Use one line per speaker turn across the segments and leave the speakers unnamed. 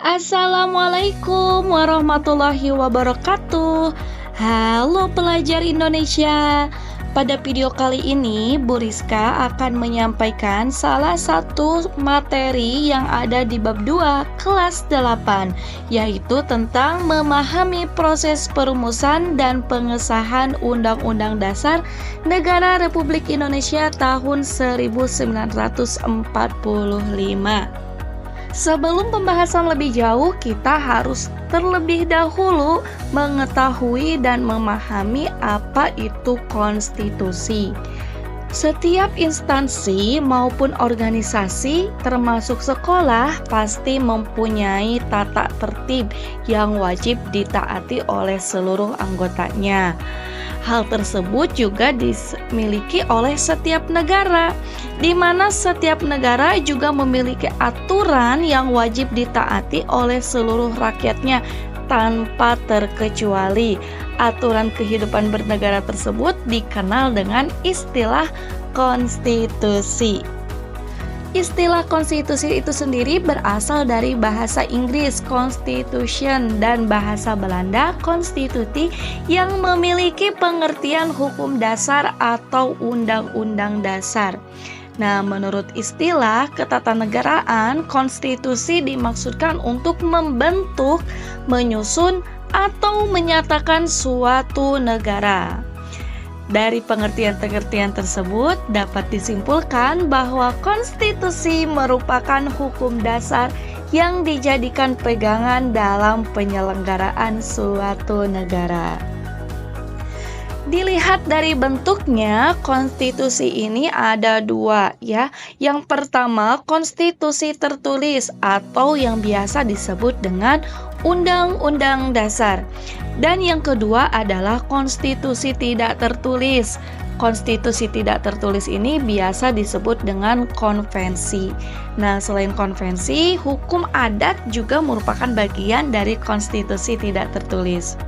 Assalamualaikum warahmatullahi wabarakatuh. Halo pelajar Indonesia. Pada video kali ini, Bu Rizka akan menyampaikan salah satu materi yang ada di bab 2 kelas 8, yaitu tentang memahami proses perumusan dan pengesahan Undang-Undang Dasar Negara Republik Indonesia tahun 1945. Sebelum pembahasan lebih jauh, kita harus terlebih dahulu mengetahui dan memahami apa itu konstitusi. Setiap instansi maupun organisasi, termasuk sekolah, pasti mempunyai tata tertib yang wajib ditaati oleh seluruh anggotanya. Hal tersebut juga dimiliki oleh setiap negara, di mana setiap negara juga memiliki aturan yang wajib ditaati oleh seluruh rakyatnya tanpa terkecuali. Aturan kehidupan bernegara tersebut dikenal dengan istilah konstitusi. Istilah konstitusi itu sendiri berasal dari bahasa Inggris constitution dan bahasa Belanda konstituti yang memiliki pengertian hukum dasar atau undang-undang dasar. Nah, menurut istilah ketatanegaraan, konstitusi dimaksudkan untuk membentuk, menyusun, atau menyatakan suatu negara. Dari pengertian-pengertian tersebut dapat disimpulkan bahwa konstitusi merupakan hukum dasar yang dijadikan pegangan dalam penyelenggaraan suatu negara. Dilihat dari bentuknya, konstitusi ini ada dua ya. Yang pertama, konstitusi tertulis atau yang biasa disebut dengan Undang-Undang Dasar. Dan yang kedua adalah konstitusi tidak tertulis. Konstitusi tidak tertulis ini biasa disebut dengan konvensi. Nah, selain konvensi, hukum adat juga merupakan bagian dari konstitusi tidak tertulis.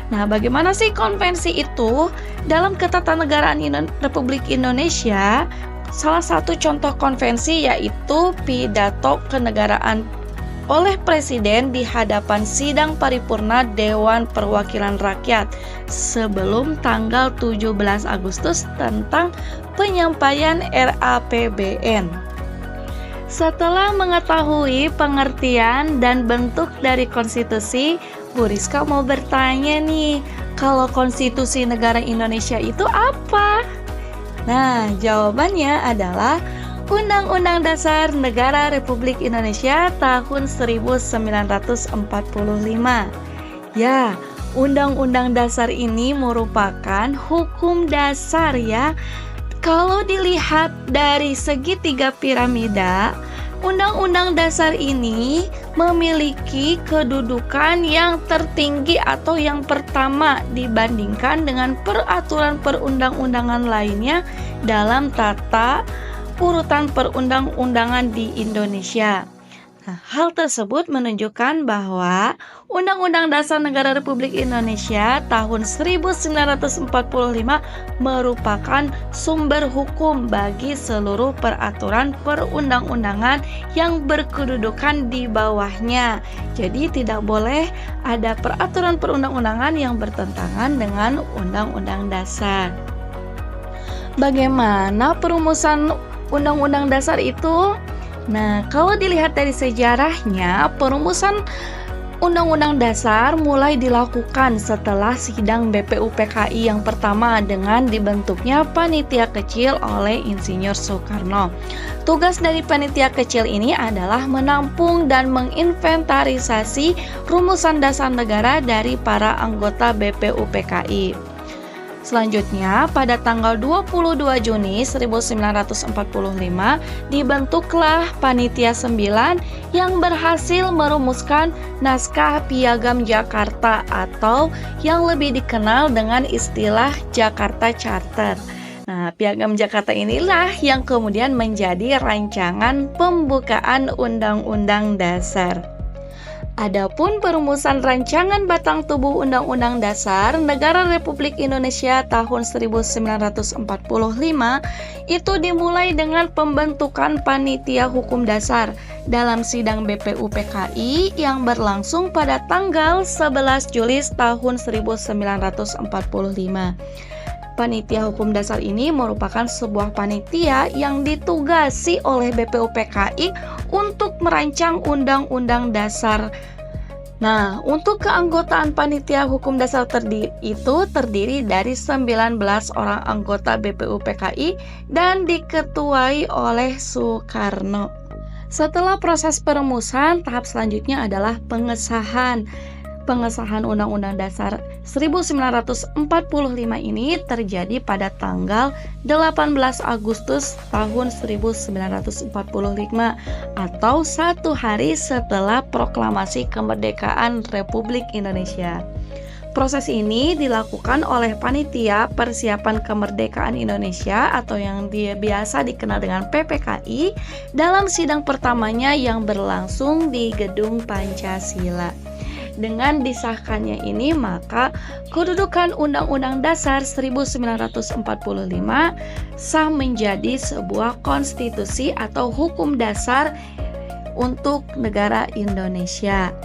Nah, bagaimana sih konvensi itu? Dalam Ketatanegaraan Republik Indonesia, salah satu contoh konvensi yaitu pidato kenegaraan oleh Presiden di hadapan sidang paripurna Dewan Perwakilan Rakyat sebelum tanggal 17 Agustus tentang penyampaian RAPBN. Setelah mengetahui pengertian dan bentuk dari konstitusi, Bu Rizka mau bertanya nih, kalau konstitusi negara Indonesia itu apa? Nah, jawabannya adalah Undang-Undang Dasar Negara Republik Indonesia tahun 1945. Ya, Undang-Undang Dasar ini merupakan hukum dasar ya. Kalau dilihat dari segitiga piramida, Undang-Undang Dasar ini memiliki kedudukan yang tertinggi atau yang pertama dibandingkan dengan peraturan perundang-undangan lainnya dalam tata urutan perundang-undangan di Indonesia. Nah, hal tersebut menunjukkan bahwa Undang-Undang Dasar Negara Republik Indonesia tahun 1945 merupakan sumber hukum bagi seluruh peraturan perundang-undangan yang berkedudukan di bawahnya. Jadi tidak boleh ada peraturan perundang-undangan yang bertentangan dengan Undang-Undang Dasar. Bagaimana perumusan Undang-Undang Dasar itu? Nah, kalau dilihat dari sejarahnya, perumusan Undang-Undang Dasar mulai dilakukan setelah sidang BPUPKI yang pertama dengan dibentuknya panitia kecil oleh Insinyur Soekarno. Tugas dari panitia kecil ini adalah menampung dan menginventarisasi rumusan dasar negara dari para anggota BPUPKI. Selanjutnya, pada tanggal 22 Juni 1945 dibentuklah Panitia 9 yang berhasil merumuskan Naskah Piagam Jakarta atau yang lebih dikenal dengan istilah Jakarta Charter. Nah, Piagam Jakarta inilah yang kemudian menjadi rancangan pembukaan Undang-Undang Dasar. Adapun perumusan rancangan batang tubuh Undang-Undang Dasar Negara Republik Indonesia tahun 1945 itu dimulai dengan pembentukan Panitia Hukum Dasar dalam sidang BPUPKI yang berlangsung pada tanggal 11 Juli tahun 1945. Panitia Hukum Dasar ini merupakan sebuah panitia yang ditugasi oleh BPUPKI untuk merancang Undang-Undang Dasar. Nah, untuk keanggotaan Panitia Hukum Dasar terdiri dari 19 orang anggota BPUPKI dan diketuai oleh Soekarno. Setelah proses perumusan, tahap selanjutnya adalah pengesahan. Pengesahan Undang-Undang Dasar 1945 ini terjadi pada tanggal 18 Agustus tahun 1945 atau 1 hari setelah proklamasi kemerdekaan Republik Indonesia. Proses ini dilakukan oleh Panitia Persiapan Kemerdekaan Indonesia atau yang biasa dikenal dengan PPKI dalam sidang pertamanya yang berlangsung di Gedung Pancasila. Dengan disahkannya ini, maka kedudukan Undang-Undang Dasar 1945 sah menjadi sebuah konstitusi atau hukum dasar untuk negara Indonesia.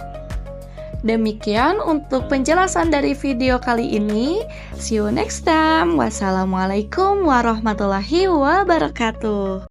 Demikian untuk penjelasan dari video kali ini. See you next time. Wassalamualaikum warahmatullahi wabarakatuh.